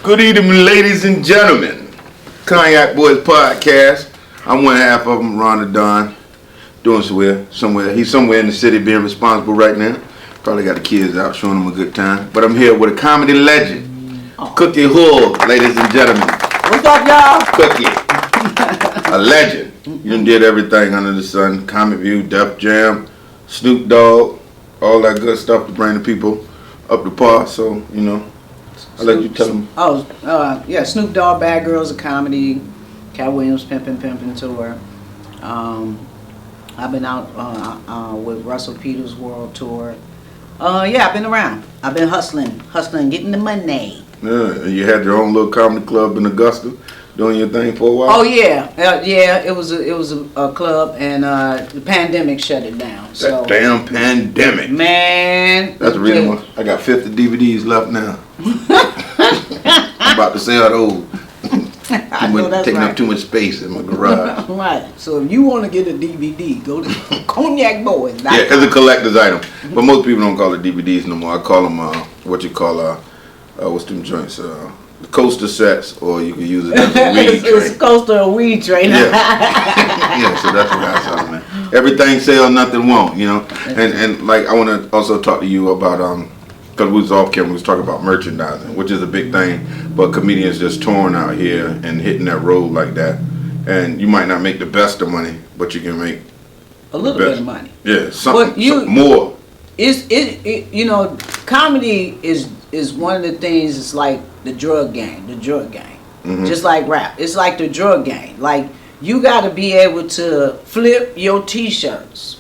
Good evening, ladies and gentlemen. Cognac Boyz podcast. I'm one half of them, Ron the Don. Doing somewhere. He's somewhere in the city being responsible right now. Probably got the kids out showing them a good time. But I'm here with a comedy legend. Cookie Hood, ladies and gentlemen. What's up, y'all? Cookie. A legend. You done did everything under the sun. Comic View, Def Jam, Snoop Dogg, all that good stuff to bring the people up to par. So, you know, I'll let you tell them. Yeah, Snoop Dogg, Bad Girls of Comedy, Cat Williams, Pimpin' Tour. I've been out with Russell Peters' World Tour. Yeah, I've been around. I've been hustling, getting the money. Yeah, and you had your own little comedy club in Augusta, doing your thing for a while. Oh yeah, it was a club, and the pandemic shut it down. So that damn pandemic, man. That's the reason why I got 50 DVDs left now. I'm about to sell those. Taking up too much space in my garage. Right. So if you want to get a DVD, go to Cognac Boyz. Yeah, it's a collector's item. But most people don't call it DVDs no more. I call them what's them joints? The coaster sets, or you can use it as a weed tray. It's coaster or weed tray. Yeah. Yeah, so that's what I sell, man. Everything sell, nothing won't, you know. And like I want to also talk to you about because we was off camera, we was talking about merchandising, which is a big thing, but comedians just touring out here and hitting that road like that, and you might not make the best of money, but you can make a little bit of money. Yeah, something more. You know, comedy is one of the things. It's like the drug game. Mm-hmm. Just like rap, it's like the drug game. Like you got to be able to flip your T-shirts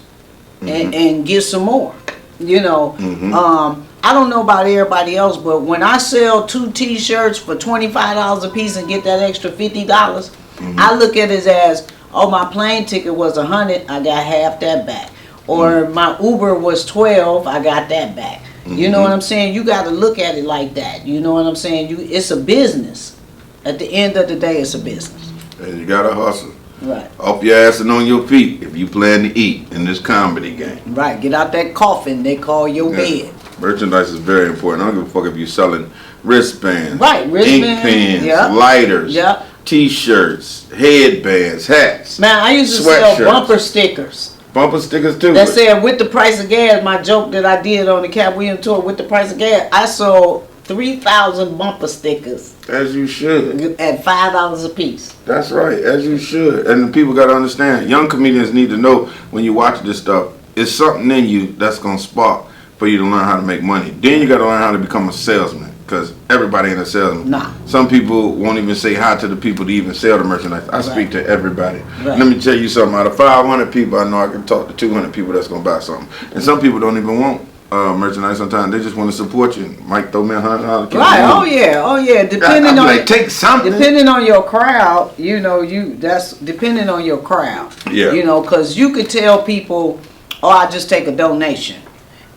and get some more. You know. Mm-hmm. I don't know about everybody else, but when I sell 2 T-shirts for $25 a piece and get that extra $50, I look at it as, oh, my plane ticket was $100, I got half that back. Or my Uber was $12, I got that back. You know what I'm saying? You got to look at it like that. You know what I'm saying? It's a business. At the end of the day, it's a business. And you got to hustle. Right. Off your ass and on your feet if you plan to eat in this comedy game. Right. Get out that coffin they call your bed. Merchandise is very important. I don't give a fuck if you're selling wristbands, ink pens, lighters, T-shirts, headbands, hats. Man, I used to sell bumper stickers. Bumper stickers too. That said, with the price of gas, my joke that I did on the Cat Williams tour, with the price of gas, I sold 3,000 bumper stickers. As you should. At $5 a piece. That's right, as you should. And people got to understand, young comedians need to know when you watch this stuff, it's something in you that's going to spark for you to learn how to make money. Then you got to learn how to become a salesman, because everybody ain't a salesman. Nah. Some people won't even say hi to the people to even sell the merchandise. I speak to everybody. Right. Let me tell you something. Out of 500 people, I know I can talk to 200 people that's going to buy something. And some people don't even want merchandise. Sometimes they just want to support you. Might throw me $100. Right. Oh yeah. Depending on take something. Depending on your crowd, you know, that's depending on your crowd. Yeah. You know, because you could tell people, oh, I just take a donation.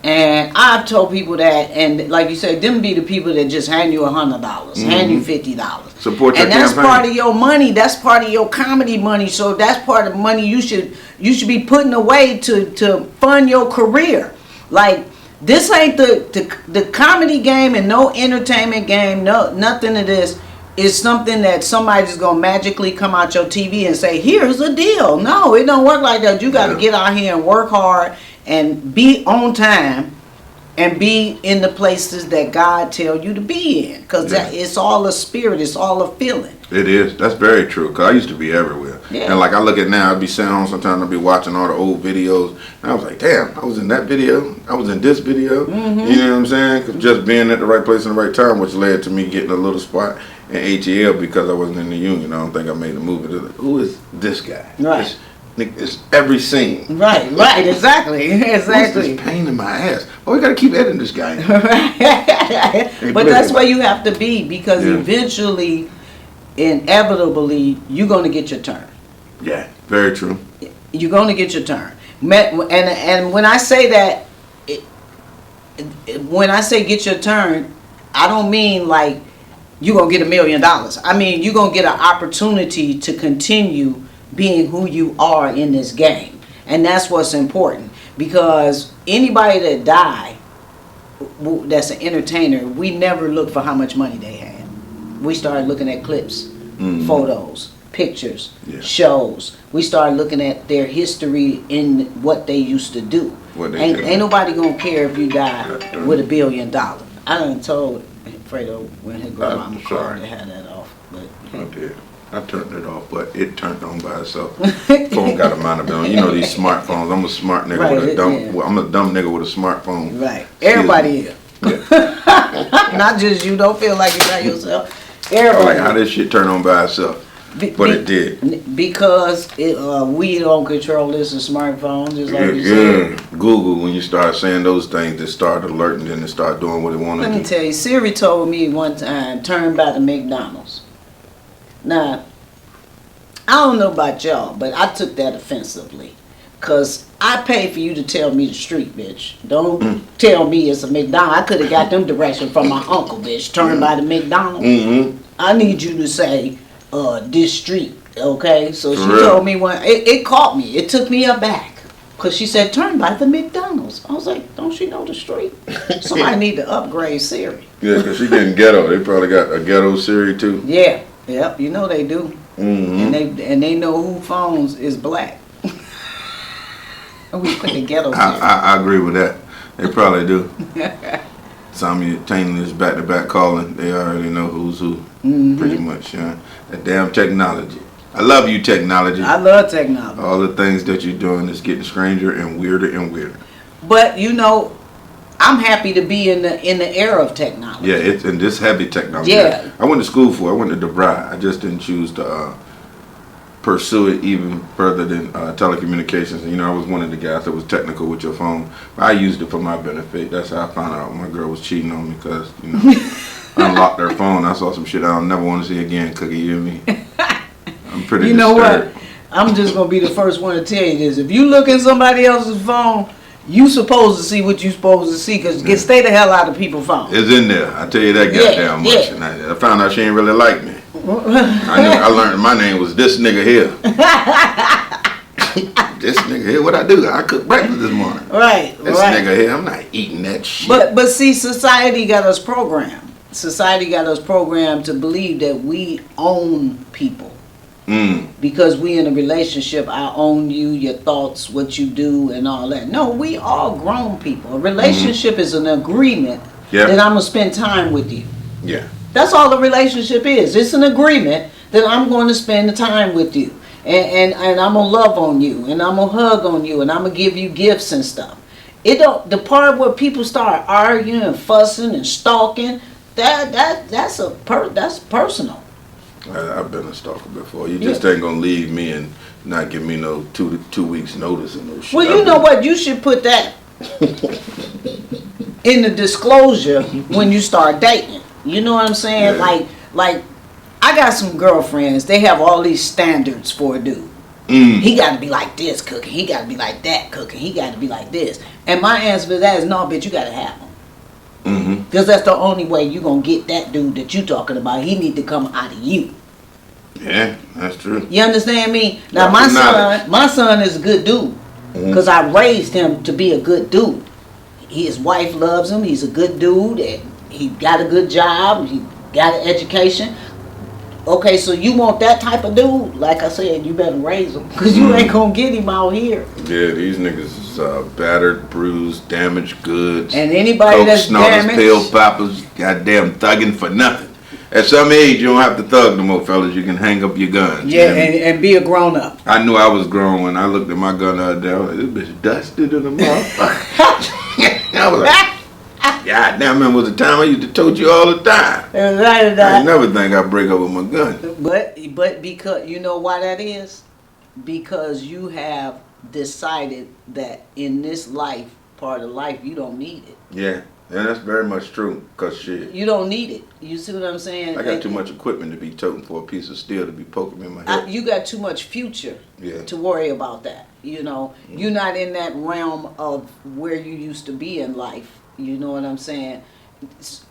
And I've told people that, and like you said, them be the people that just hand you $100, hand you $50. Support your and that's campaign. Part of your money. That's part of your comedy money. So that's part of the money you should be putting away to fund your career. Like this ain't the comedy game and no entertainment game. No, nothing of this is something that somebody's gonna magically come out your TV and say, here's a deal. No, it don't work like that. You got to get out here and work hard and be on time and be in the places that God tell you to be in, because it's all a spirit, it's all a feeling. It is. That's very true, because I used to be everywhere. Yeah. And like I look at now, I'd be sitting home sometimes, I'd be watching all the old videos, and I was like, damn, I was in that video, I was in this video. You know what I'm saying? 'Cause just being at the right place in the right time, which led to me getting a little spot in ATL because I wasn't in the union. I don't think I made the movie. Who is this guy? Right. It's every scene. Right, exactly. What's this pain in my ass? Oh, we gotta keep editing this guy. But that's where you have to be, because eventually, inevitably, you're gonna get your turn. Yeah, very true. You're gonna get your turn. And when I say that, when I say get your turn, I don't mean like you're gonna get $1 million. I mean you're gonna get an opportunity to continue being who you are in this game. And that's what's important, because anybody that die that's an entertainer, we never look for how much money they had. we started looking at clips, photos, pictures, shows. We started looking at their history in what they used to do. Ain't nobody gonna care if you die with $1 billion. I done told Fredo when his grandma called to have that off. But I did. I turned it off, but it turned on by itself. Phone got a mind of it on. You know these smartphones. I'm a smart nigga with a dumb. Well, I'm a dumb nigga with a smartphone. Right. Everybody is. Yeah. Not just you. Don't feel like it's by yourself. Everybody. Like how this shit turned on by itself. But it did. Because we don't control this in smartphones, just like you said. Google, when you start saying those things, it started alerting, then it started doing what it wanted to do. Let me tell you, Siri told me one time, turn by the McDonald's. Now, I don't know about y'all, but I took that offensively. Because I paid for you to tell me the street, bitch. Don't tell me it's a McDonald's. I could have got them directions from my uncle, bitch. Turn by the McDonald's. I need you to say, this street, okay? So she told me it caught me. It took me aback. Because she said, turn by the McDonald's. I was like, don't she know the street? Somebody need to upgrade Siri. Yeah, because she getting ghetto. They probably got a ghetto Siri, too. Yeah. Yep, you know they do. And they know who phones is black. We put the ghetto. I agree with that. They probably do. Some of you tainting this back-to-back calling, they already know who's who. Pretty much, yeah. That damn technology. I love you, technology. I love technology. All the things that you're doing is getting stranger and weirder and weirder. But you know, I'm happy to be in the era of technology. Yeah, it's in this heavy technology. Yeah. I went to school for it. I went to DeVry. I just didn't choose to pursue it even further than telecommunications. You know, I was one of the guys that was technical with your phone. I used it for my benefit. That's how I found out my girl was cheating on me because, you know, I unlocked her phone. I saw some shit I don't never want to see again, Cookie. You hear me? I'm pretty You know disturbed. what? I'm just going to be the first one to tell you this. If you look in somebody else's phone, you supposed to see what you supposed to see because stay the hell out of people's phones. It's in there. I tell you that goddamn much. And I found out she ain't really like me. I learned my name was this nigga here. This nigga here, what I do? I cooked breakfast this morning. Right. This nigga here, I'm not eating that shit. But see, society got us programmed. Society got us programmed to believe that we own people. Because we in a relationship, I own you, your thoughts, what you do, and all that. No, we all grown people. A relationship is an agreement that I'm gonna spend time with you. Yeah. That's all a relationship is. It's an agreement that I'm going to spend the time with you, and I'm gonna love on you, and I'm gonna hug on you, and I'm gonna give you gifts and stuff. It don't. The part where people start arguing and fussing and stalking, that's personal. I've been a stalker before. You just ain't gonna leave me and not give me no two weeks notice and no shit. Well, you know what? You should put that in the disclosure when you start dating. You know what I'm saying? Yeah. Like, I got some girlfriends. They have all these standards for a dude. He got to be like this cooking. He got to be like that cooking. He got to be like this. And my answer to that is no, bitch. You got to have him. Because that's the only way you gonna get that dude that you talking about. He need to come out of you. Yeah, that's true. You understand me? Now my son is a good dude because I raised him to be a good dude. His wife loves him. He's a good dude. And he got a good job. He got an education. Okay, so you want that type of dude? Like I said, you better raise him because you ain't gonna get him out here. Yeah, these niggas is battered, bruised, damaged goods. And anybody that's damaged, pill poppers, goddamn thugging for nothing. At some age, you don't have to thug no more, fellas. You can hang up your guns. Yeah, and be a grown up. I knew I was grown when I looked at my gun the other day. I was like, this bitch dusted in the motherfucker. I was like, God damn, man, was the time I used to tote you all the time. I never think I'd break up with my gun. But because, you know why that is? Because you have decided that in this life, part of life, you don't need it. Yeah, and that's very much true, because shit. You don't need it. You see what I'm saying? I got too much equipment to be toting for a piece of steel to be poking me in my head. You got too much future to worry about that. You know, you're not in that realm of where you used to be in life. You know what I'm saying?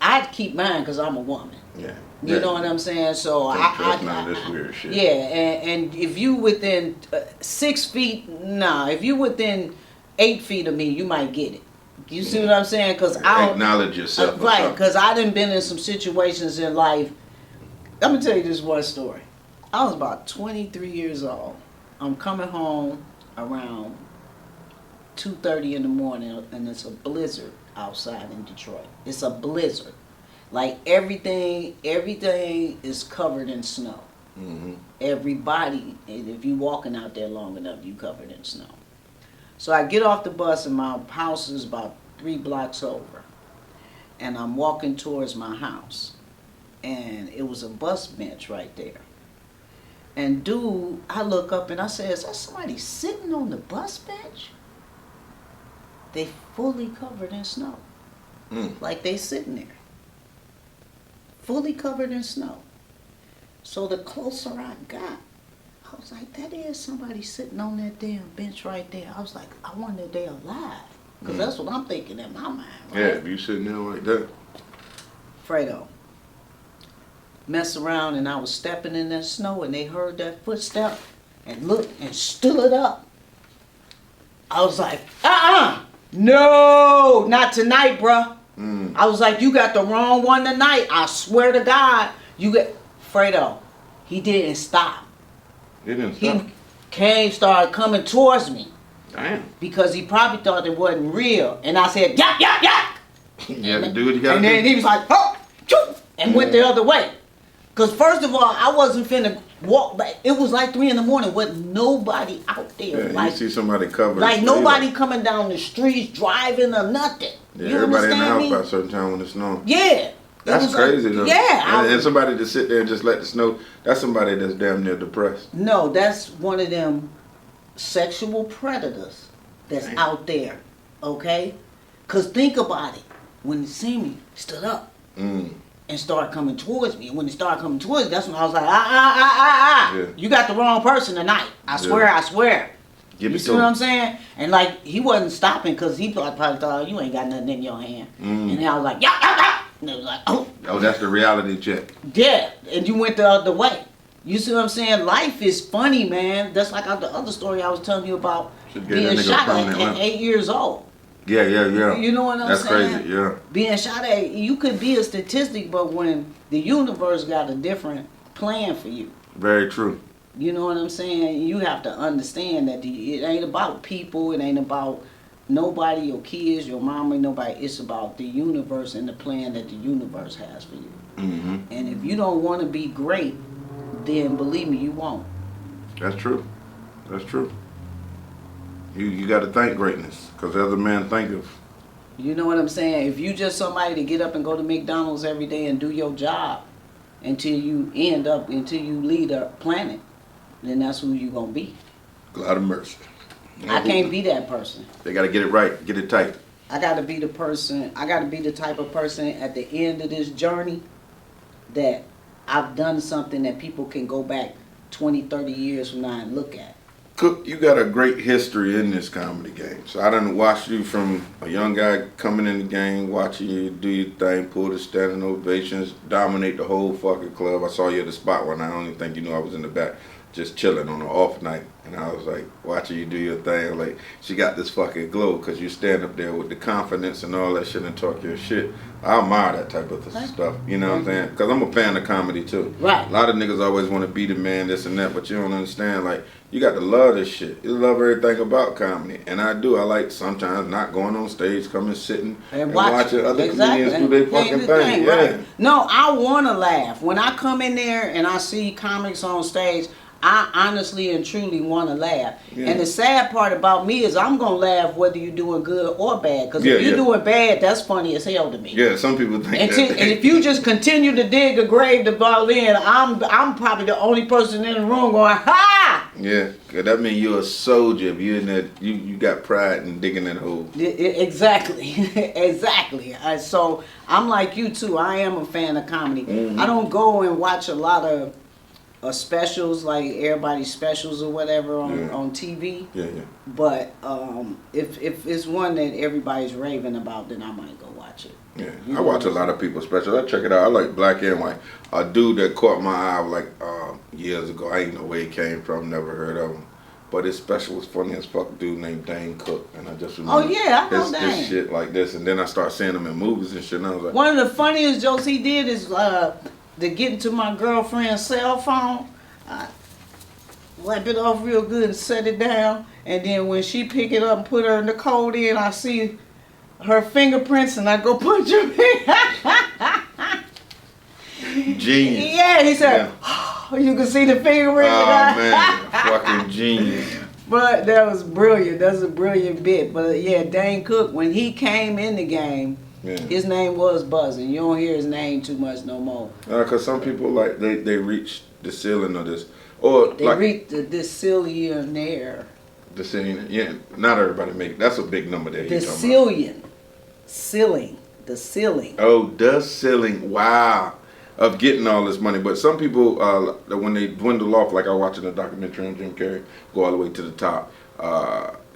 I'd keep mine because I'm a woman. Yeah. You know what I'm saying? So I none of this weird shit. Yeah, and if you within 6 feet, if you within 8 feet of me, you might get it. You see what I'm saying? Because I acknowledge yourself. Right, because I done been in some situations in life. Let me tell you this one story. I was about 23 years old. I'm coming home around 2:30 in the morning, and it's a blizzard outside in Detroit. It's a blizzard. Like everything is covered in snow. Mm-hmm. Everybody, if you walking out there long enough, you covered in snow. So I get off the bus, and my house is about 3 blocks over, and I'm walking towards my house, and it was a bus bench right there. And dude, I look up and I say, is that somebody sitting on the bus bench? They fully covered in snow. Like they sitting there. Fully covered in snow. So the closer I got, I was like, that is somebody sitting on that damn bench right there. I was like, I wonder if they're alive. Because that's what I'm thinking in my mind. Right? Yeah, if you sitting there like that. Fredo. Mess around and I was stepping in that snow and they heard that footstep and looked and stood up. I was like, no, not tonight, bruh. I was like, you got the wrong one tonight. I swear to God, you got Fredo. He didn't stop. He didn't stop. He started coming towards me. Damn. Because he probably thought it wasn't real. And I said, yap, yap, yap. You have to do what you got to do. And then he was like, oh, choo, and went the other way. Because first of all, I wasn't finna walk back. It was like 3 in the morning with nobody out there. Yeah, like, you see somebody covered. Like nobody coming down the streets driving or nothing. Yeah, you everybody in the house me? by a certain time when it's snowing. Yeah. That's crazy though. Yeah. And somebody to sit there and just let the snow, that's somebody that's damn near depressed. No, that's one of them sexual predators that's out there. Okay? Because think about it. When they see me, stood up. And started coming towards me. And when they started coming towards me, that's when I was like, Yeah. You got the wrong person tonight. I swear. You see what I'm saying? And like, he wasn't stopping because he probably thought, you ain't got nothing in your hand. And then I was like, yeah. And it was like, oh. Oh, that's the reality check. Yeah. And you went the other way. You see what I'm saying? Life is funny, man. That's like the other story I was telling you about being shot at 8 years old. Yeah. You know what I'm saying? That's crazy, yeah. Being shot at, you could be a statistic, but when the universe got a different plan for you. Very true. You know what I'm saying? You have to understand that it ain't about people, it ain't about nobody, your kids, your mama, nobody. It's about the universe and the plan that the universe has for you. Mm-hmm. And if you don't want to be great, then believe me, you won't. That's true. That's true. You got to thank greatness, because other men think of. You know what I'm saying? If you just somebody to get up and go to McDonald's every day and do your job until you lead a planet, then that's who you gonna be. God of mercy. I can't be that person. They got to get it right, get it tight. I got to be the person. I got to be the type of person at the end of this journey that I've done something that people can go back 20, 30 years from now and look at. Cook, you got a great history in this comedy game. So I done watched you from a young guy coming in the game, watching you do your thing, pull the standing ovations, dominate the whole fucking club. I saw you at the spot one night. I don't even think you knew I was in the back, just chilling on an off night. And I was like, watching you do your thing. Like, she got this fucking glow because you stand up there with the confidence and all that shit and talk your shit. I admire that type of stuff. You know what I'm saying? Because I'm a fan of comedy too. Right. A lot of niggas always want to be the man, this and that, but you don't understand. Like, you got to love this shit. You love everything about comedy. And I do. I like sometimes not going on stage, coming, sitting, and watching other comedians do their fucking thing. Right. No, I want to laugh. When I come in there and I see comics on stage, I honestly and truly want to laugh. Yeah. And the sad part about me is I'm going to laugh whether you're doing good or bad. Because if you're doing bad, that's funny as hell to me. Yeah, some people think that. And if you just continue to dig a grave to fall in, I'm probably the only person in the room going, ha! Yeah, cause that means you're a soldier. If you're in that, you got pride in digging that hole. Exactly. Exactly. So I'm like you too. I am a fan of comedy. Mm-hmm. I don't go and watch a lot of specials, like everybody's specials or whatever on TV. Yeah. But if it's one that everybody's raving about, then I might go watch it. Yeah, I watch a lot of people's specials. I check it out. I like Black and White. A dude that caught my eye like years ago. I ain't know where he came from. Never heard of him. But his special was funny as fuck. Dude named Dane Cook, and I just remember. Oh yeah, I know Dane. This shit like this, and then I start seeing him in movies and shit. And I was like, one of the funniest jokes he did is to get into my girlfriend's cell phone, I wipe it off real good and set it down. And then when she pick it up and put her in the code in, I see her fingerprints and I go punch her. Genius. Yeah, he said, you can see the fingerprint. Oh man, fucking genius. But that was brilliant. That's a brilliant bit. But yeah, Dane Cook, when he came in the game, his name was buzzing. You don't hear his name too much no more. Cause some people like they reach the ceiling of this, or they like reach the Decillionaire. Decillionaire. Yeah, not everybody make. That's a big number there. Decillion, the ceiling. Oh, the ceiling. Wow. Of getting all this money, but some people, when they dwindle off, like I watching a documentary on Jim Carrey, go all the way to the top.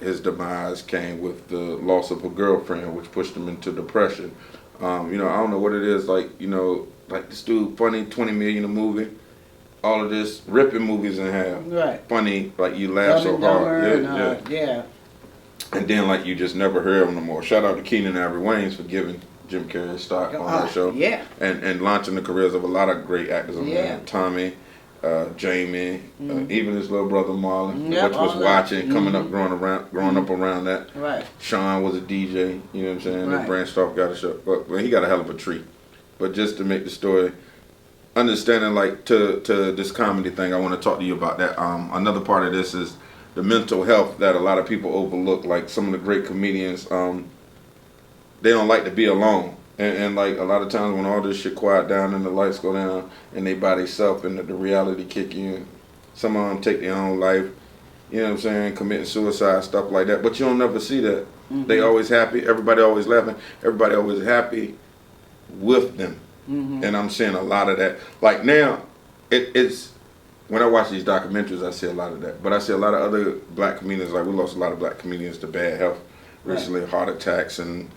His demise came with the loss of a girlfriend, which pushed him into depression. I don't know what it is. Like this dude, funny, 20 million a movie, all of this, ripping movies in half. Right. Funny, like you laugh so hard. Yeah. And then like you just never hear him no more. Shout out to Keenan Ivory Wayans for giving Jim Carrey stock on that show. Yeah. And launching the careers of a lot of great actors on there. Tommy, Jamie, even his little brother Marlon, which was watching, coming up, growing up around that. Right. Sean was a DJ, you know what I'm saying? Right. And branched off, got a show. But he got a hell of a treat. But just to make the story, understanding like to this comedy thing, I want to talk to you about that. Another part of this is the mental health that a lot of people overlook. Like some of the great comedians, they don't like to be alone. And like a lot of times when all this shit quiet down and the lights go down and they by themselves and the reality kick in, some of them take their own life, you know what I'm saying, committing suicide, stuff like that. But you don't never see that. They always happy, everybody always laughing, everybody always happy with them. And I'm seeing a lot of that. Like now, it's when I watch these documentaries, I see a lot of that. But I see a lot of other black comedians, like we lost a lot of black comedians to bad health recently, heart attacks and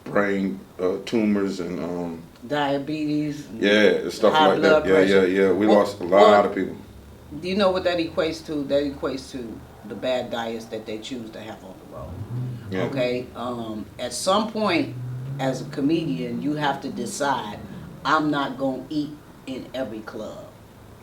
brain tumors and diabetes. And stuff like that. Yeah. We lost a lot of people. Do you know what that equates to? That equates to the bad diets that they choose to have on the road. Yeah. Okay. At some point, as a comedian, you have to decide, I'm not gonna eat in every club.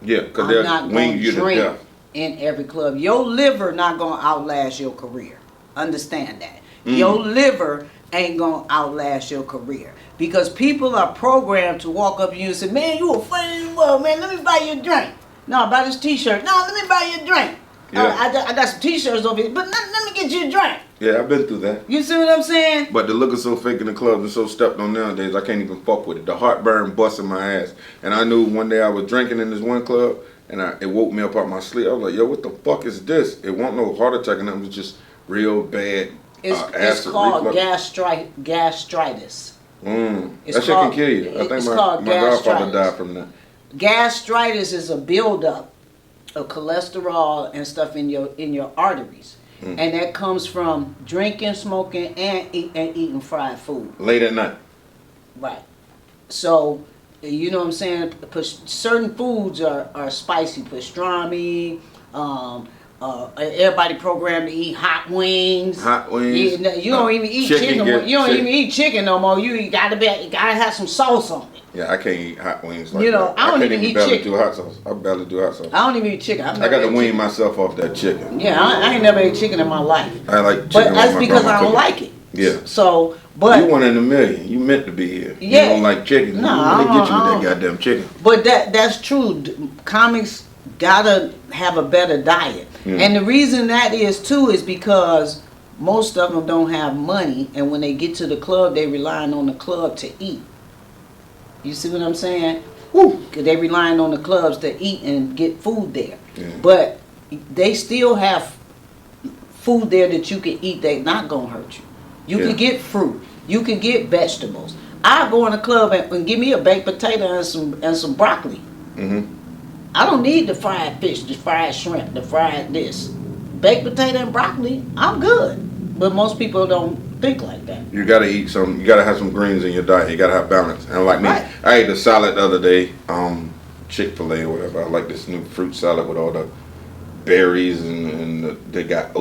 Yeah, because they'll wing you to death. In every club, your liver not gonna outlast your career. Understand that. Your liver ain't gonna outlast your career because people are programmed to walk up to you and say, "Man, you a funny in the world, man. Let me buy you a drink." No, buy this T-shirt. No, let me buy you a drink. Yeah. I got some T-shirts over here, but let me get you a drink. Yeah, I've been through that. You see what I'm saying? But the look is so fake in the clubs and so stepped on nowadays, I can't even fuck with it. The heartburn busting my ass. And I knew one day I was drinking in this one club, and it woke me up out my sleep. I was like, yo, what the fuck is this? It wasn't no heart attack, and it was just real bad. It's called gastritis. That shit can kill you. I think my godfather died from that. Gastritis is a buildup of cholesterol and stuff in your arteries. And that comes from drinking, smoking, and eating fried food. Late at night. Right. So, you know what I'm saying? Certain foods are spicy. Pastrami, everybody programmed to eat hot wings. You don't even eat chicken. You don't even eat chicken no more. You gotta have some sauce on it. Yeah, I can't eat hot wings like that. I don't even eat chicken. I barely do hot sauce. I don't even eat chicken. I got to wean myself off that chicken. Yeah, I ain't never ate chicken in my life. I like chicken. But that's because I don't like it. Yeah. So, but you one in a million. You meant to be here. Yeah. You don't like chicken. No, they get you with that goddamn chicken. But that's true. Comics gotta have a better diet, and the reason that is too is because most of them don't have money, and when they get to the club, they relying on the club to eat. You see what I'm saying? Cause they relying on the clubs to eat and get food there. Yeah. But they still have food there that you can eat that's not gonna hurt you. You can get fruit. You can get vegetables. I go in a club and give me a baked potato and some broccoli. I don't need the fried fish, the fried shrimp, the fried this. Baked potato and broccoli, I'm good. But most people don't think like that. You gotta eat some. You gotta have some greens in your diet. You gotta have balance. And like me, I ate a salad the other day, Chick-fil-A or whatever. I like this new fruit salad with all the berries and they got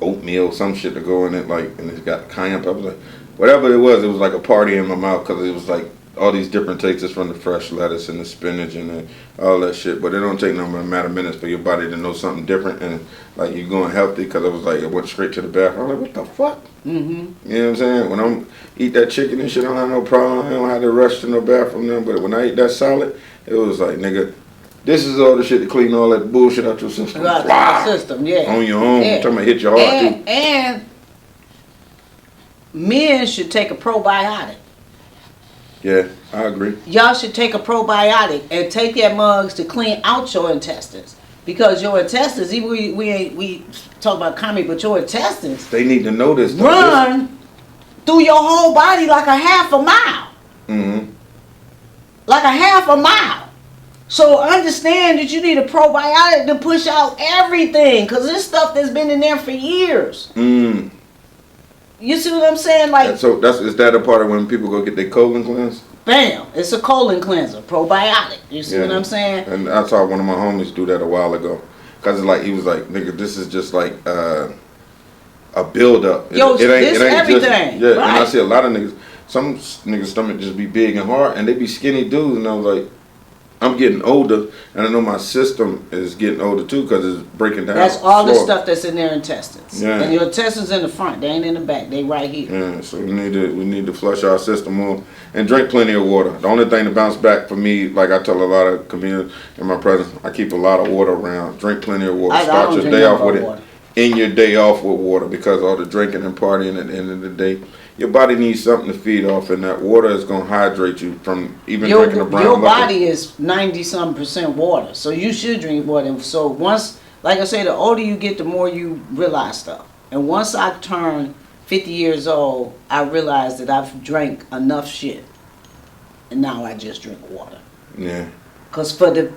oatmeal, some shit to go in it, like, and it's got cayenne pepper. Whatever it was like a party in my mouth because it was like all these different tastes from the fresh lettuce and the spinach and all that shit. But it don't take no matter of minutes for your body to know something different. And like you're going healthy, because I was like, I went straight to the bathroom. I'm like, what the fuck? Mm-hmm. You know what I'm saying? When I'm eat that chicken and shit, I don't have no problem. I don't have to rush to no bathroom now. But when I eat that salad, it was like, nigga, this is all the shit to clean all that bullshit out your system. Out your system, yeah. On your own. Yeah. I'm talking about hit your heart too. And men should take a probiotic. Yeah, I agree. Y'all should take a probiotic and take their mugs to clean out your intestines. Because your intestines, even we talk about comedy, but your intestines, they need to know this. Run through your whole body like a half a mile. Mm-hmm. Like a half a mile. So understand that you need a probiotic to push out everything, because this stuff that's been in there for years. Mm. You see what I'm saying? Like, so is that a part of when people go get their colon cleansed? Bam! It's a colon cleanser, probiotic. You see what I'm saying? And I saw one of my homies do that a while ago, because it's like he was like, nigga, this is just like a build up. Yo, it ain't everything. Just, right. And I see a lot of niggas. Some niggas' stomach just be big and hard, and they be skinny dudes, and I was like, I'm getting older, and I know my system is getting older too, because it's breaking down. That's all the stuff that's in their intestines. Yeah. And your intestines in the front, they ain't in the back, they right here. Yeah, so we need to flush our system more and drink plenty of water. The only thing to bounce back for me, like I tell a lot of comedians in my presence, I keep a lot of water around. Drink plenty of water. Start your day off with it. End your day off with water, because all the drinking and partying at the end of the day, your body needs something to feed off, and that water is going to hydrate you from even drinking a brown Your body is 90-something% water, so you should drink water. So once, like I say, the older you get, the more you realize stuff. And once I turned 50 years old, I realized that I've drank enough shit, and now I just drink water. Yeah. Because for the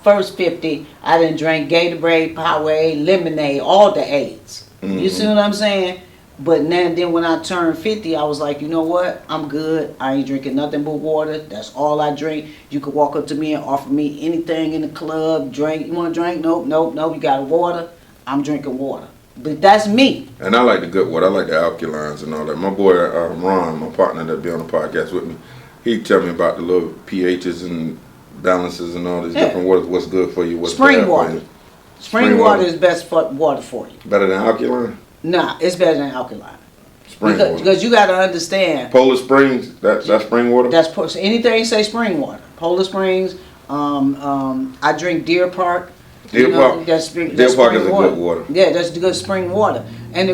first 50, I done drank Gatorade, Powerade, lemonade, all the AIDS. Mm-hmm. You see what I'm saying? But then when I turned 50, I was like, you know what? I'm good. I ain't drinking nothing but water. That's all I drink. You could walk up to me and offer me anything in the club. Drink. You want to drink? Nope. You got water? I'm drinking water. But that's me. And I like the good water. I like the alkalines and all that. My boy Ron, my partner that be on the podcast with me, he tell me about the little pHs and balances and all these different waters. What's good for you? What's spring bad water. for you? Spring water is best for water for you. Better than alkaline? Nah, it's better than alkaline. Spring water. Because you got to understand. Polar Springs, that's spring water? That's anything say spring water. Polar Springs. I drink Deer Park. Deer Park. That's Deer Park Park is a good water. Yeah, that's good spring water. And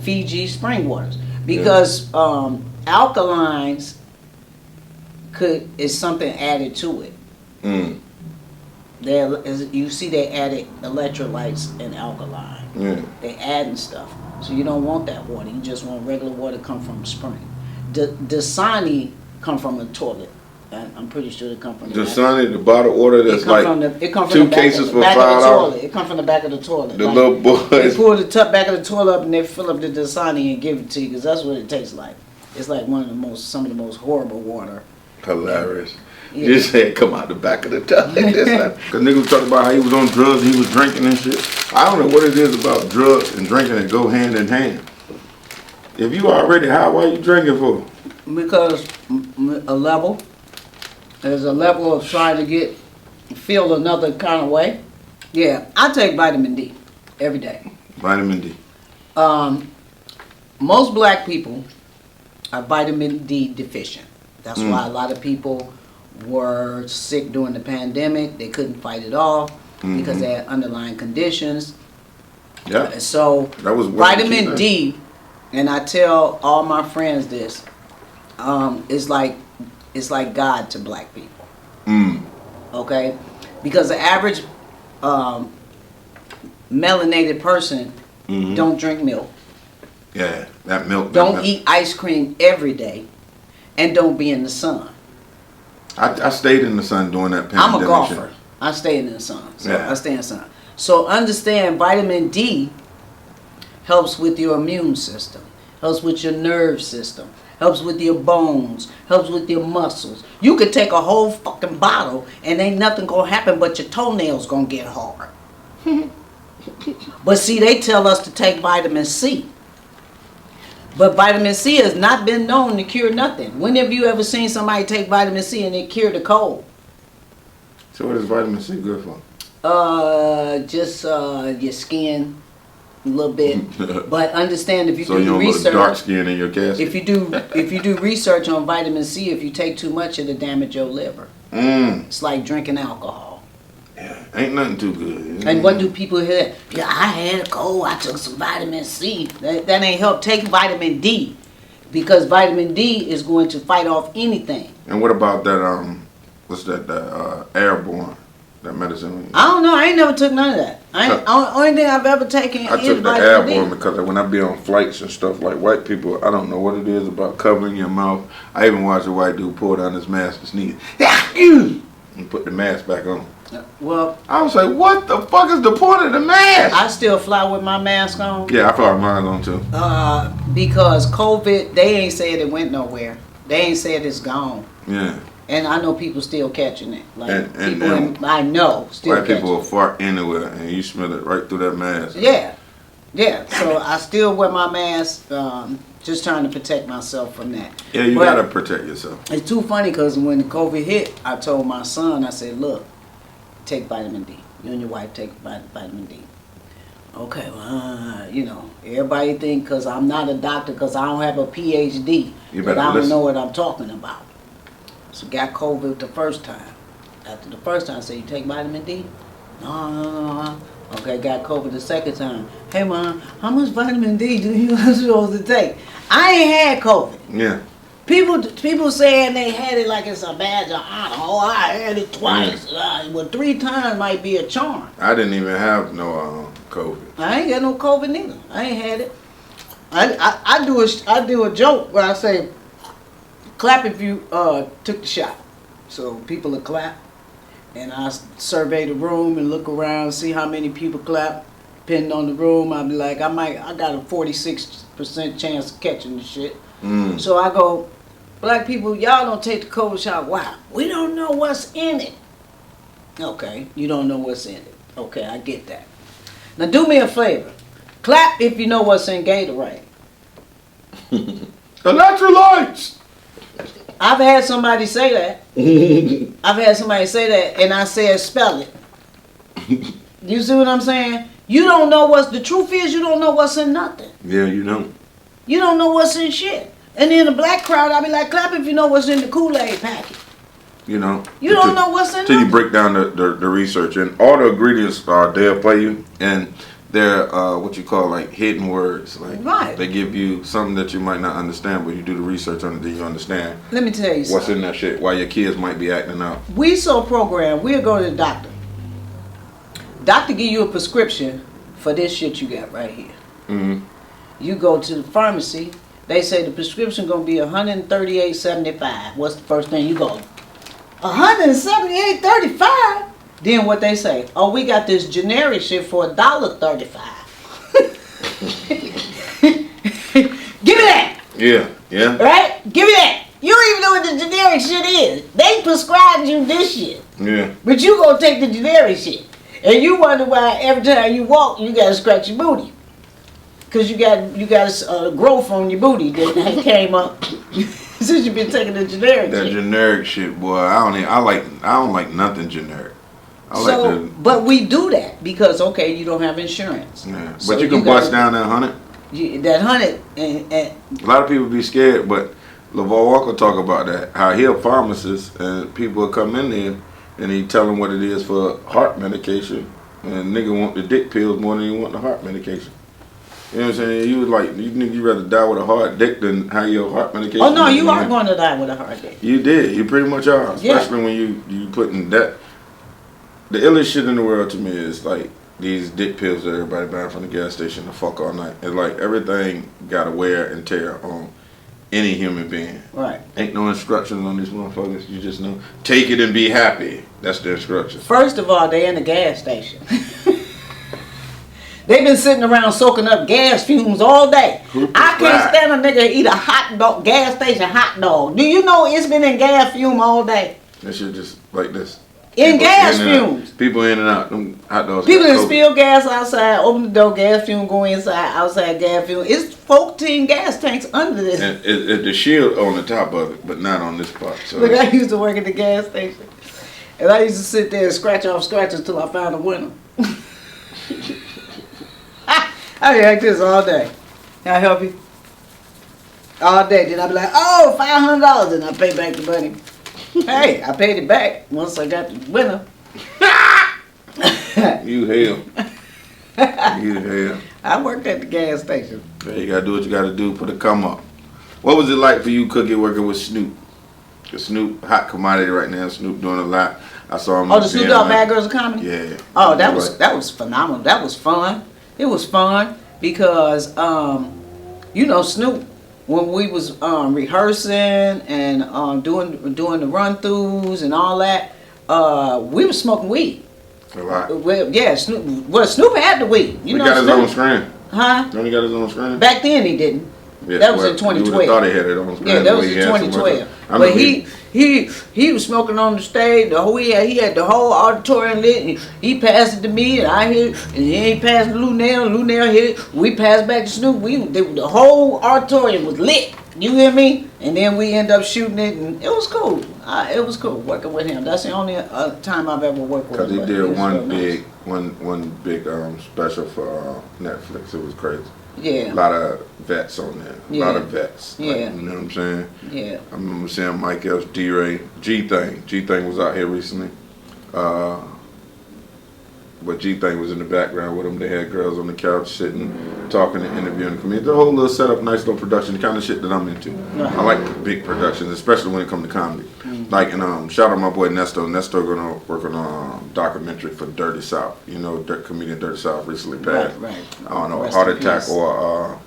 Fiji spring waters, because alkalines is something added to it. Mm. You see they added electrolytes in alkaline. Yeah. They adding stuff. So you don't want that water. You just want regular water come from spring. Dasani come from the toilet. I'm pretty sure it come from the Dasani, the bottled water that's like it come from 2 the back cases of, for back $5. of the toilet. It come from the back of the toilet. The little boys. They pull the back of the toilet up and they fill up the Dasani and give it to you, because that's what it tastes like. It's like some of the most horrible water. Hilarious. Yeah. You said come out the back of the toilet. Because niggas talking about how he was on drugs, he was drinking and shit. I don't know what it is about drugs and drinking that go hand in hand. If you already high, why you drinking for? Because there's a level of trying to feel another kind of way. Yeah, I take vitamin D every day. Vitamin D. Most black people are vitamin D deficient. That's why a lot of people were sick during the pandemic. They couldn't fight it off because they had underlying conditions. Yeah. So that was vitamin D, and I tell all my friends this, it's like God to black people. Mm. Okay? Because the average melanated person don't drink milk. Yeah, that milk. Don't eat ice cream every day, and don't be in the sun. I stayed in the sun during that pandemic. I'm a golfer. I stayed in the sun. So I stay in the sun. So understand, vitamin D helps with your immune system, helps with your nerve system, helps with your bones, helps with your muscles. You could take a whole fucking bottle and ain't nothing gonna happen but your toenails gonna get hard. But see, they tell us to take vitamin C. But vitamin C has not been known to cure nothing. When have you ever seen somebody take vitamin C and it cured the cold? So what is vitamin C good for? Just your skin a little bit. But understand if you so do you don't research, look dark skin in your casket. if you do research on vitamin C, if you take too much, it'll damage your liver. It's like drinking alcohol. Yeah, ain't nothing too good. And what do people hear? Yeah, I had a cold. I took some vitamin C. That ain't help. Take vitamin D, because vitamin D is going to fight off anything. And what about that? What's that? Airborne, that medicine. I don't know. I ain't never took none of that. Only thing I've ever taken I is took the vitamin D. airborne because when I be on flights and stuff, like white people, I don't know what it is about covering your mouth. I even watched a white dude pull down his mask and sneeze, and put the mask back on. Well, I was like, what the fuck is the point of the mask? I still fly with my mask on. Yeah, I fly with mine on too. Because COVID, they ain't said it went nowhere. They ain't said it's gone. Yeah. And I know people still catching it. Like And I know still white catching people will it. fart anywhere, and you smell it right through that mask. Yeah. So I still wear my mask, just trying to protect myself from that. Yeah, you But gotta protect yourself. it's too funny because when COVID hit, I told my son, I said, look, take vitamin D. You and your wife take vitamin D. Okay, well, everybody think because I'm not a doctor, because I don't have a PhD, You that better I don't listen. know what I'm talking about. So got COVID the first time. After the first time, I said, you take vitamin D? No. Okay, got COVID the second time. Hey, Mom, how much vitamin D do you supposed to take? I ain't had COVID. Yeah. People saying they had it like it's a badge of honor. Oh, I had it twice. Well, 3 times might be a charm. I didn't even have no COVID. I ain't got no COVID neither. I ain't had it. I do a joke where I say, clap if you took the shot. So people will clap, and I survey the room and look around, see how many people clap. Depending on the room, I'll be like, I got a 46% chance of catching the shit. So I go, black people, y'all don't take the COVID shot. Why? We don't know what's in it. Okay, you don't know what's in it. Okay, I get that. Now do me a favor. Clap if you know what's in Gatorade. Electrolytes! I've had somebody say that. And I said, spell it. You see what I'm saying? You don't know the truth is you don't know what's in nothing. Yeah, you don't. You don't know what's in shit. And in the black crowd, I'll be like, clap if you know what's in the Kool-Aid packet. You know. You don't know what's in Until you nothing. break down the research. And all the ingredients are there for you. And they're what you call like hidden words. Like Right. they give you something that you might not understand, but you do the research on it, then you understand Let me tell you what's something. in that shit, why your kids might be acting out. We so programmed, we'll go to the doctor. Doctor give you a prescription for this shit you got right here. Mm-hmm. You go to the pharmacy, they say the prescription gonna be $138.75. What's the first thing you go? $178.35? Then what they say? Oh, we got this generic shit for $1.35. Give me that! Yeah. Right? Give me that! You don't even know what the generic shit is. They prescribed you this shit. Yeah. But you gonna take the generic shit. And you wonder why every time you walk, you gotta scratch your booty. Cause you got a growth on your booty that came up since you've been taking the generic That shit. generic shit, boy. I don't like nothing generic. But we do that because you don't have insurance. Yeah. So But you can bust down that 100. That 100 and A lot of people be scared, but LaVar Walker talk about that. How he a pharmacist and people will come in there and he tell them what it is for heart medication. And nigga want the dick pills more than he want the heart medication. You know what I'm saying? You think you rather die with a hard dick than have your heart medication. oh no, you are going to die with a heart dick. You did. You pretty much are. Especially when you putting that. The illest shit in the world to me is like these dick pills that everybody buying from the gas station to fuck all night. It's like everything got a wear and tear on any human being. Right. Ain't no instructions on these motherfuckers. You just know. Take it and be happy. That's the instruction. First of all, they in the gas station. They've been sitting around soaking up gas fumes all day. I can't stand a nigga eat a hot dog, gas station hot dog. Do you know it's been in gas fume all day? That shit just like this. In gas fumes. People in and out. Them hot dogs. People that spill gas outside, open the door, gas fume, go inside, outside gas fume. It's 14 gas tanks under this. And it's the shield on the top of it, but not on this part. So Look, I used to work at the gas station. And I used to sit there and scratch off scratches until I found a winner. I be like this all day. Can I help you? All day. Then I be like, oh, $500. And I pay back the money. Hey, I paid it back once I got the winner. You hell. You hell. I worked at the gas station. Yeah, you gotta do what you gotta do for the come up. What was it like for you, Cookie, working with Snoop? Cause Snoop, hot commodity right now. Snoop doing a lot. I saw him. Oh, the Snoop Dogg Bad Girls of Comedy? Yeah. Oh, that was phenomenal. That was fun. It was fun because you know, Snoop, when we was rehearsing and doing the run throughs and all that, we was smoking weed. A lot. Well, yeah, Snoop. Well, Snoop had the weed. You know, got his Snoop, own screen. Huh? Don't he got his own screen? Back then he didn't. Yeah, that was in 2012. You would have thought he had it on screen. Yeah, that was in 2012. But he was smoking on the stage. He had the whole auditorium lit. And he passed it to me, and I hit it. And then he passed it to Lou Nail. Lou Nail hit it. We passed back to Snoop. The whole auditorium was lit. You hear me? And then we end up shooting it, and it was cool. It was cool working with him. That's the only time I've ever worked with him. Because he did one big special for Netflix. It was crazy. Yeah. A lot of vets on there. Yeah. A lot of vets. Yeah. Like, you know what I'm saying? Yeah. I remember seeing Mike Epps, D-Ray, G-Thing. G-Thing was out here recently. But G-Thing was in the background with them. They had girls on the couch sitting, talking and interviewing the comedians. The whole little setup, nice little production, the kind of shit that I'm into. Right. I like big productions, especially when it comes to comedy. Mm-hmm. Like, and shout out my boy Nesto. Nesto gonna work on a documentary for Dirty South. You know, comedian Dirty South recently passed. Right. I don't know, a Rest heart in attack peace. or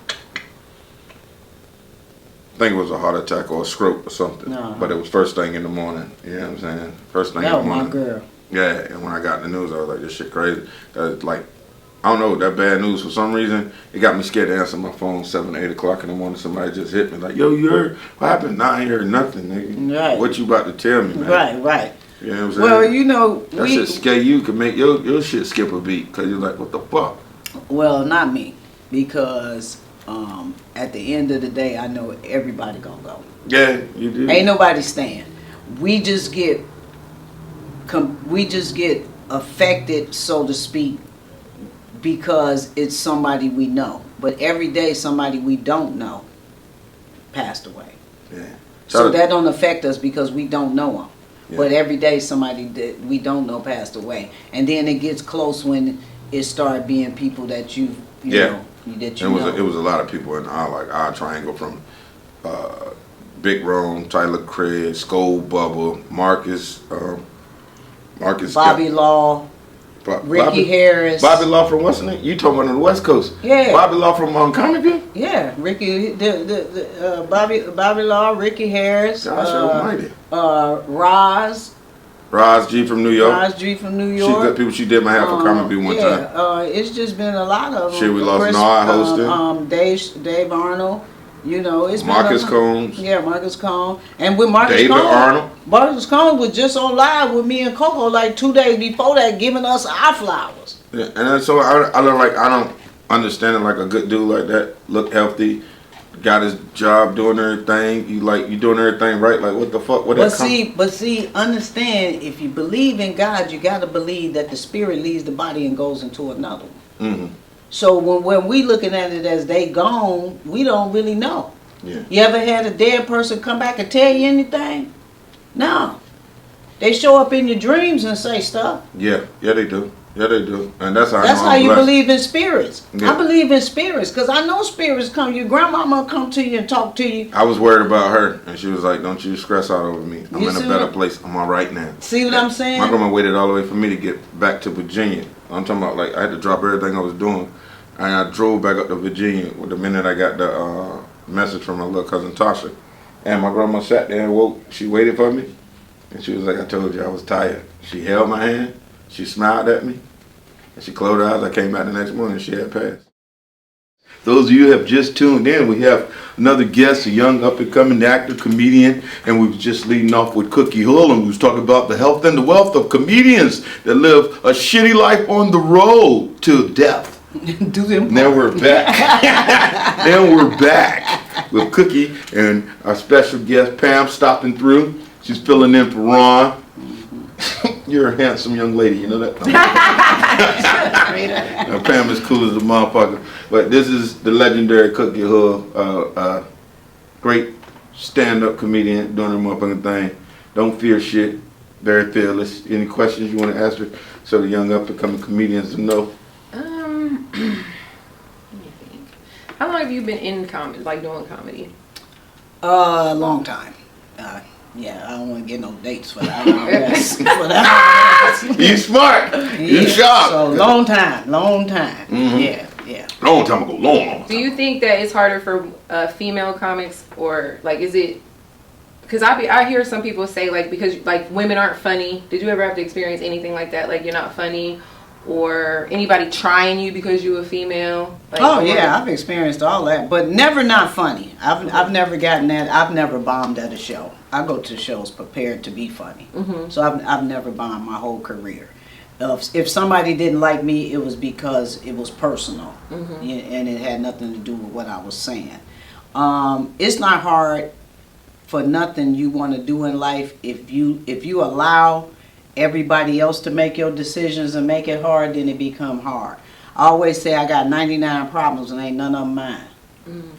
I think it was a heart attack or a stroke or something. Uh-huh. But it was first thing in the morning. You know what I'm saying? First thing in That the was morning. my girl. Yeah, and when I got the news, I was like, this shit crazy. Like, I don't know, that bad news, for some reason, it got me scared to answer my phone 7, 8 o'clock in the morning. Somebody just hit me like, yo, you heard? What happened? Nah, I ain't heard nothing, nigga. Right. What you about to tell me, man? Right. You know what I'm saying? Well, you know, that shit scare you, could make your shit skip a beat, because you're like, what the fuck? Well, not me, because at the end of the day, I know everybody gonna go. Yeah, you do. Ain't nobody staying. We just get affected, so to speak, because it's somebody we know. But every day, somebody we don't know passed away. Yeah. So that don't affect us because we don't know them. Yeah. But every day, somebody that we don't know passed away. And then it gets close when it started being people that you know. That you know. It was a lot of people in our triangle from Big Rome, Tyler Craig, Skull Bubble, Marcus, Bobby Law, Ricky Harris. Bobby Law from what's the name? You talking about on the West Coast? Yeah. Bobby Law from Comic. Yeah, Ricky, Bobby Law, Ricky Harris. Gosh almighty. Roz G from New York. Roz G from New She York. good people. She did my half for Comic one time. It's just been a lot of them. Shit, we lost Noah hosting. Dave Arnold. You know, it's Marcus been Combs. Yeah, Marcus Combs. And with Marcus David Combs, Arnold. Marcus Combs was just on live with me and Coco like 2 days before that, giving us our flowers. Yeah, and so I don't understand it, like a good dude like that, look healthy, got his job, doing everything. You doing everything right. Like, what the fuck? But see, understand, if you believe in God, you got to believe that the spirit leaves the body and goes into another one. Mm-hmm. So when we looking at it as they gone, we don't really know. Yeah. You ever had a dead person come back and tell you anything? No. They show up in your dreams and say stuff. Yeah, they do. Yeah, they do. And that's how I know how I'm you blessed. believe in spirits. Yeah. I believe in spirits because I know spirits come. Your grandmama come to you and talk to you. I was worried about her, and she was like, don't you stress out over me. I'm You in a see better what- place. I'm all right now. See what I'm saying? My grandma waited all the way for me to get back to Virginia. I'm talking about, like, I had to drop everything I was doing, and I drove back up to Virginia with the minute I got the message from my little cousin Tasha. And my grandma sat there and woke. She waited for me, and she was like, I told you I was tired. She held my hand. She smiled at me. And she closed her eyes. I came back the next morning and she had passed. those of you who have just tuned in, we have another guest, a young up-and-coming actor, comedian, and we were just leading off with Cookie Hull, and we was talking about the health and the wealth of comedians that live a shitty life on the road to death. Do them. Now we're back. Now we're back with Cookie and our special guest Pam stopping through. She's filling in for Ron. You're a handsome young lady, you know that? Now, Pam is cool as a motherfucker. But this is the legendary Cookie Hull, great stand-up comedian doing her motherfucking thing. Don't fear shit. Very fearless. Any questions you want to ask her so the young up-and-coming comedians know? Let me think. How long have you been in comedy, like doing comedy? A long time. Yeah, I don't want to get no dates for that. You smart. You sharp. So long time. Mm-hmm. Yeah. Long time ago. Long. Do you think that it's harder for female comics, or like is it? Because I hear some people say like because like women aren't funny. Did you ever have to experience anything like that? Like you're not funny, or anybody trying you because you're a female? Like, Yeah, I've experienced all that, but never not funny. I've never gotten that. I've never bombed at a show. I go to shows prepared to be funny. Mm-hmm. So I've never bombed my whole career. If somebody didn't like me, it was because it was personal, mm-hmm. and it had nothing to do with what I was saying. It's not hard for nothing you want to do in life. If you allow everybody else to make your decisions and make it hard, then it become hard. I always say I got 99 problems and ain't none of them mine. Mm.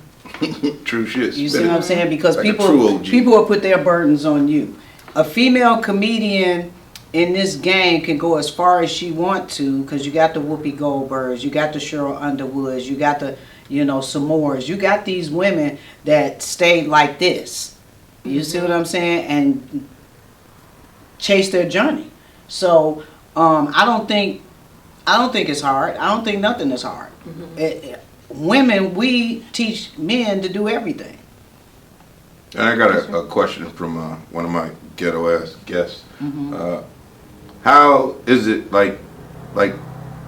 True shit. You see what I'm saying? Because like people will put their burdens on you. A female comedian in this game can go as far as she want to, because you got the Whoopi Goldbergs, you got the Cheryl Underwoods, you got the Samores, you got these women that stayed like this. You see what I'm saying? And chase their journey. So I don't think it's hard. I don't think nothing is hard. Mm-hmm. Women, we teach men to do everything. And I got a question from one of my ghetto ass guests. Mm-hmm. How is it like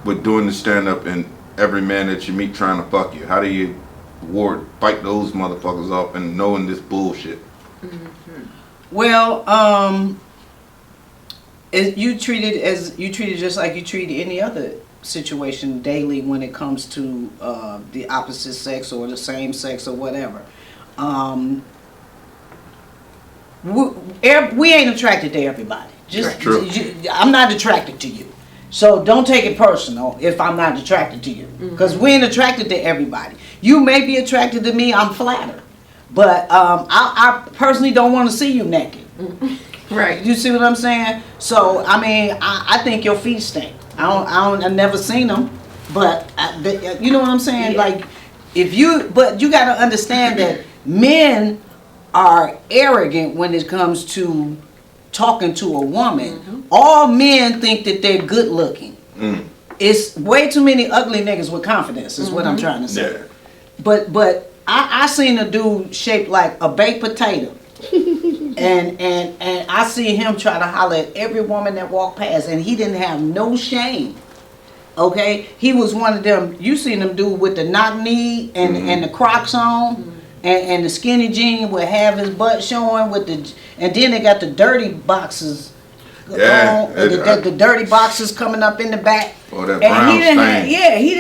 with doing the stand up and every man that you meet trying to fuck you? How do you fight those motherfuckers off and knowing this bullshit? Mm-hmm. Well, you treat it just like you treat any other situation daily when it comes to the opposite sex or the same sex or whatever. We ain't attracted to everybody. That's true. I'm not attracted to you, so don't take it personal if I'm not attracted to you, because we ain't attracted to everybody. You may be attracted to me. I'm flattered, but I personally don't want to see you naked. Right. You see what I'm saying? So I mean, I think your feet stink. I've never seen them, but you know what I'm saying? Yeah. Like, but you got to understand that men are arrogant when it comes to talking to a woman. Mm-hmm. All men think that they're good looking. Mm. It's way too many ugly niggas with confidence is what I'm trying to say. Yeah. But I seen a dude shaped like a baked potato. and I see him try to holler at every woman that walked past, and he didn't have no shame. Okay, he was one of them. You seen them dude with the knock knee and the Crocs on, and the skinny jean would have his butt showing and then they got the dirty boxes. Yeah, the dirty boxes coming up in the back. Oh, that brown stain. He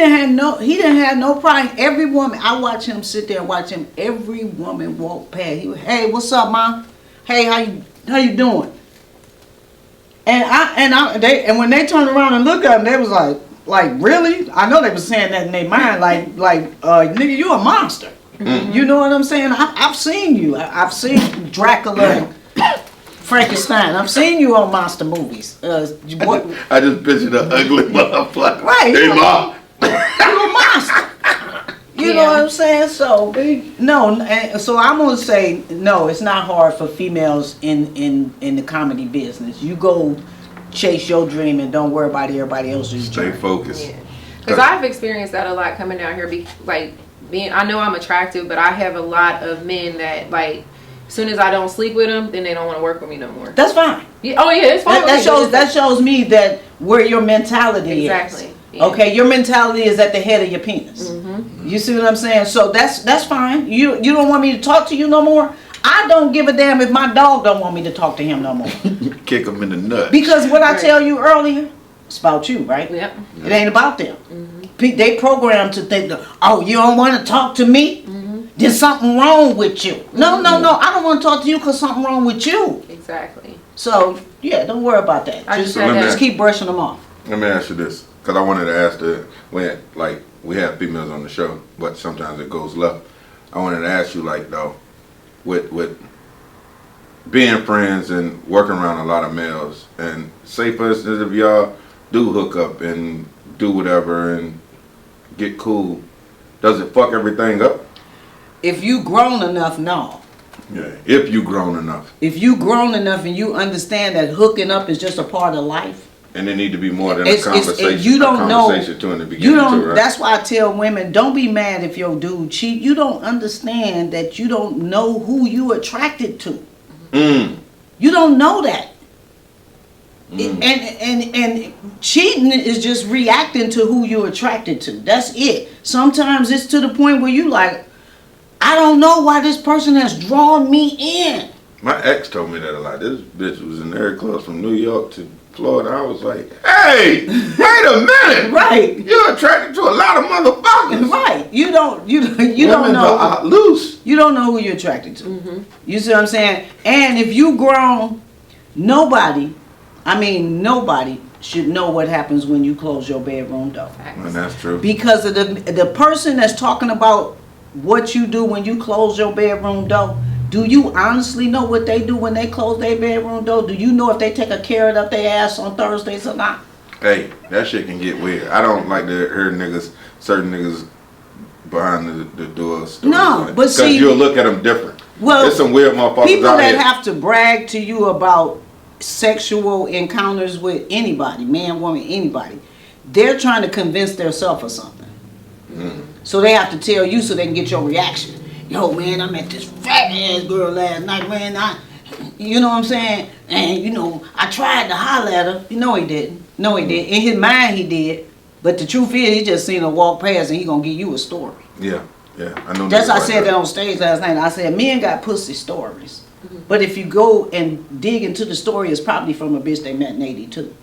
didn't have no problem. Every woman, I watch him sit there and watch him. Every woman walk past. He would, hey, what's up, mom? Hey, how you doing? And when they turned around and looked at him, they was like really? I know they was saying that in their mind, like nigga, you a monster. Mm-hmm. You know what I'm saying? I've seen you. I've seen Dracula and Frankenstein. I've seen you on monster movies. I just pictured an ugly motherfucker. Right. Hey, mom. You a monster. You know what I'm saying? So no. So I'm gonna say no. It's not hard for females in the comedy business. You go chase your dream and don't worry about everybody else's dream. Stay focused. Because I've experienced that a lot coming down here. I know I'm attractive, but I have a lot of men that like. As soon as I don't sleep with them, then they don't want to work with me no more. That's fine. Yeah. Oh yeah, it's fine. That shows me that where your mentality is. Exactly. Okay, your mentality is at the head of your penis. You see what I'm saying? So that's fine. You don't want me to talk to you no more? I don't give a damn if my dog don't want me to talk to him no more. Kick him in the nuts. Because what I tell you earlier, it's about you, right? Yep. It ain't about them. They programmed to think, oh, you don't want to talk to me? There's something wrong with you. No, I don't want to talk to you because something wrong with you. Exactly. So, yeah, don't worry about that. Just keep brushing them off. Let me ask you this, because I wanted to ask we have females on the show, but sometimes it goes left. I wanted to ask you, like, though, with being friends and working around a lot of males, and say, for instance, if y'all do hook up and do whatever and get cool, does it fuck everything up? If you grown enough, no. Yeah, if you grown enough. If you grown enough and you understand that hooking up is just a part of life. And there need to be more than a conversation. You don't know. Too in the beginning, right? That's why I tell women, don't be mad if your dude cheat. You don't understand that you don't know who you attracted to. You don't know that. And cheating is just reacting to who you're attracted to. That's it. Sometimes it's to the point where you like, I don't know why this person has drawn me in. My ex told me that a lot. This bitch was in there close from New York to Florida. I was like, hey, wait a minute. Right. You're attracted to a lot of motherfuckers. Right. You don't know. Loose. You don't know who you're attracted to. You see what I'm saying? And if you grown, nobody should know what happens when you close your bedroom door. And that's true. Because of the person that's talking about what you do when you close your bedroom door, do you honestly know what they do when they close their bedroom door? Do you know if they take a carrot up their ass on Thursdays or not? Hey, that shit can get weird. I don't like to hear certain niggas behind the door. No, but see, because you'll look at them different. Well, there's some weird motherfuckers people out that here. have to brag to you about sexual encounters with anybody, man, woman, anybody, they're trying to convince themselves of something. So they have to tell you so they can get your reaction. Yo, man, I met this fat ass girl last night, man. You know what I'm saying? And, I tried to holler at her. You know he didn't. No, he didn't. In his mind, he did. But the truth is, he just seen her walk past and he gonna give you a story. Yeah. I know. That's why I said that on stage last night. I said, men got pussy stories. But if you go and dig into the story, it's probably from a bitch they met in 82.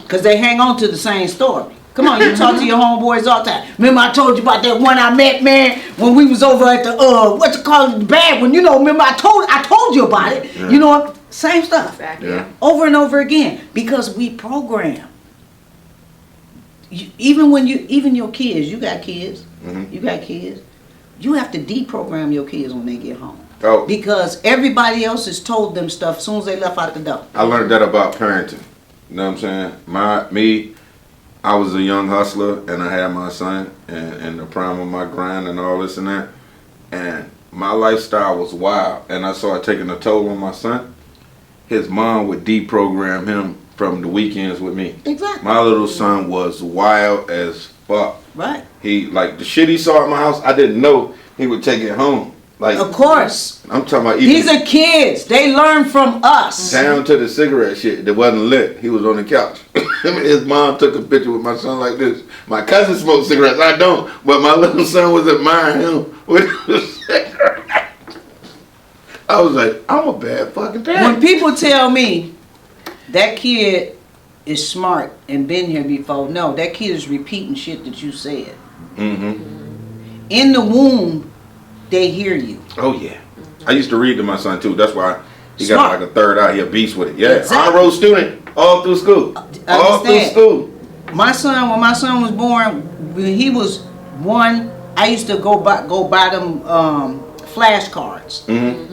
Because they hang on to the same story. Come on, you talk to your homeboys all the time. Remember I told you about that one I met, man, when we was over at the, the bad one. Remember I told you about it. Yeah. You know what? Same stuff. Exactly. Yeah. Over and over again. Because we program. Even your kids, you got kids. You got kids. You have to deprogram your kids when they get home. Oh. Because everybody else has told them stuff as soon as they left out the door. I learned that about parenting. You know what I'm saying? I was a young hustler and I had my son and the prime of my grind and all this and that. And my lifestyle was wild. And I started taking a toll on my son. His mom would deprogram him from the weekends with me. Exactly. My little son was wild as fuck. Right. He, like, the shit he saw at my house, I didn't know he would take it home. Like, of course. I'm talking about these are kids. They learn from us. Down to the cigarette shit that wasn't lit. He was on the couch. His mom took a picture with my son like this. My cousin smoked cigarettes. I don't. But my little son was admiring him with the cigarette. I was like, I'm a bad fucking parent. When people tell me that kid is smart and been here before, no, that kid is repeating shit that you said. In the womb, they hear you. Oh yeah. I used to read to my son too. That's why he got like a third eye. He a beast with it. Yeah. Exactly. Honor roll student all through school. All through school. When my son was born, when he was 1, I used to go buy them flashcards.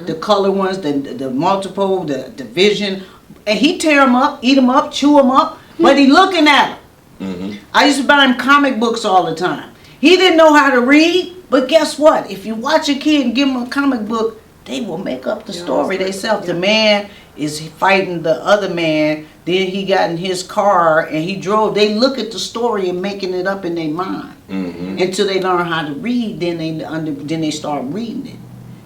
The color ones, the multiple, the division. And he tear them up, eat them up, chew them up. But he looking at them. I used to buy him comic books all the time. He didn't know how to read. But guess what? If you watch a kid and give them a comic book, they will make up the story themselves. The man is fighting the other man. Then he got in his car and he drove. They look at the story and making it up in their mind until they learn how to read. Then they start reading it.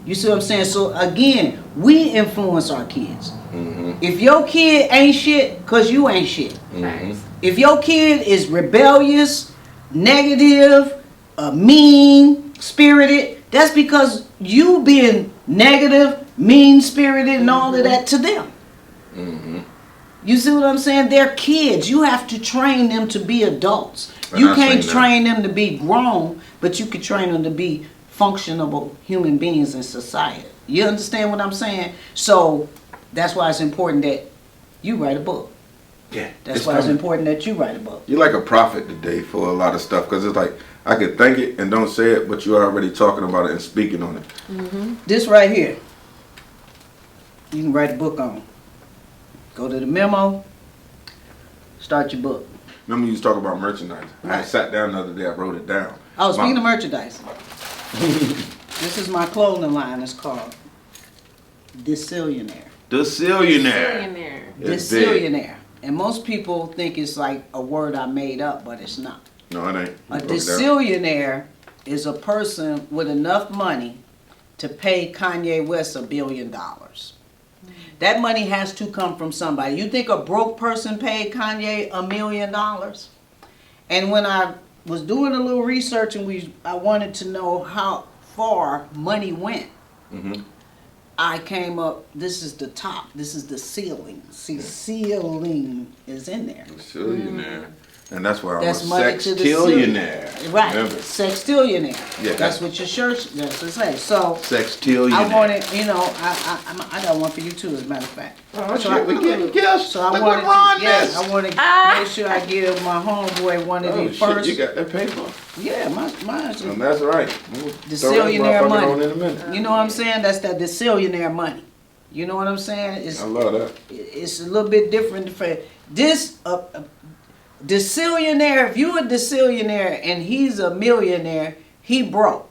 You see what I'm saying? So again, we influence our kids. Mm-hmm. If your kid ain't shit, cause you ain't shit. Mm-hmm. If your kid is rebellious, negative, mean spirited, that's because you being negative, mean spirited, and all of that to them. Mm-hmm. You see what I'm saying? They're kids. You have to train them to be adults. And You I can't seen that. train them to be grown, but you can train them to be functional human beings in society. You understand what I'm saying? So that's why it's important that you write a book. Yeah. That's why it's important that you write a book. You're like a prophet today for a lot of stuff, because it's like I could think it and don't say it, but you're already talking about it and speaking on it. Mm-hmm. This right here, you can write a book on. Go to the memo, start your book. Remember you was talking about merchandise. I Right. sat down the other day, I wrote it down. Oh, speaking of merchandise, this is my clothing line. It's called Decillionaire. Decillionaire. It's big. Decillionaire. And most people think it's like a word I made up, but it's not. No, it ain't. A decillionaire is a person with enough money to pay Kanye West $1 billion. That money has to come from somebody. You think a broke person paid Kanye $1 million? And when I was doing a little research and I wanted to know how far money went, Mm-hmm. I came up, this is the top, this is the ceiling. See, ceiling is in there. Decillionaire. And that's why I'm That's a money to the sextillionaire. Right, Remember? sextillionaire. Yeah. That's what your shirt, that's what it says. So, Sextillionaire. I wanted, I got one for you too, as a matter of fact. Oh, So shit, we getting gifts. So I Look wanted what Ron to, yeah, does. I want to make sure I give my homeboy one of Oh, these shit, first. you got that paper. Yeah, mine's. And that's right. We'll Decillionaire throw that motherfucker money. on in a minute. You know what I'm saying? That's that decillionaire money. You know what I'm saying? I love that. It's a little bit different. This decillionaire, if you a decillionaire and he's a millionaire, he broke.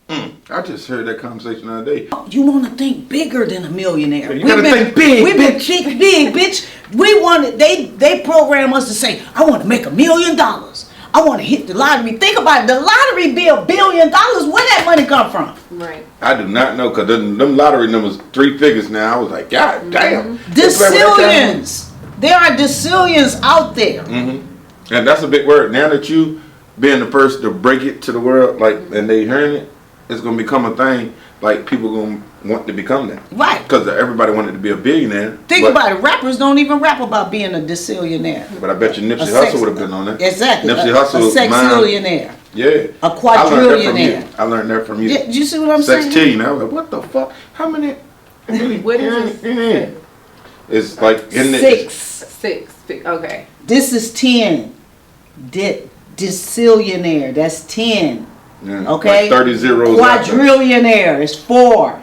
I just heard that conversation the other day. You want to think bigger than a millionaire. You gotta think big, We've been big, bitch. We wanted. They program us to say, I want to make $1 million. I want to hit the lottery. Think about it. The lottery be $1 billion. Where that money come from? Right. I do not know, because them lottery numbers 3 figures now. I was like, God damn. Decillions. There are decillions out there. Mm-hmm. And that's a big word. Now that you being the first to break it to the world, like, and they hearing it, it's gonna become a thing. Like, people gonna want to become that. Right. Because everybody wanted to be a billionaire. Think about it. Rappers don't even rap about being a decillionaire. But I bet you Nipsey A sex- Hussle would have been on that. Exactly. Nipsey Hussle. A sexillionaire. Yeah. A I quadrillionaire. learned that from you. Yeah, you see what I'm saying? Sextillion. I was like, what the fuck? How many? What is this? It's like in the Six. Okay. This is 10. Decillionaire. That's 10. yeah, Okay. like 30 zeros. after. Quadrillionaire is 4.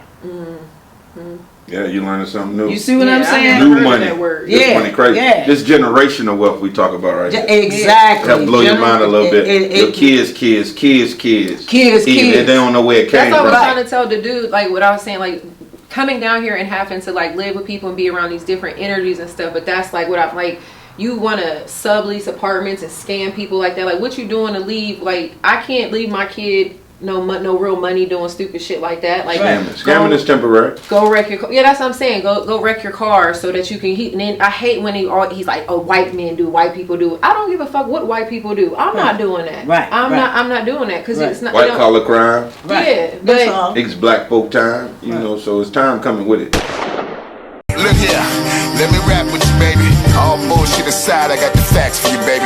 Yeah, you learning something new. You see what I'm Yeah, I saying? never New heard of money. that word. This Yeah, money crazy. yeah. This generational wealth we talk about right here. Exactly. Help blow your mind a little bit. Your It- kids. Kids. Even they don't know where it That's came what I was from. trying to tell the dude, like what I was saying, like coming down here and having to like live with people and be around these different energies and stuff. But that's like what I'm like. You want to sublease apartments and scam people like that. Like, what you doing to leave? Like, I can't leave my kid no real money doing stupid shit like that. Like, Scamming is temporary. go wreck your car. Yeah, that's what I'm saying. Go wreck your car so that you can. And then I hate when he's like, oh, white men do, white people do. I don't give a fuck what white people do. I'm not doing that. Right. I'm not doing that because it's not White collar crime. Right. Yeah, That's but all. It's black folk time. You know, so it's time coming with it. Look here, let me rap with you, baby. All bullshit aside, I got the facts for you, baby.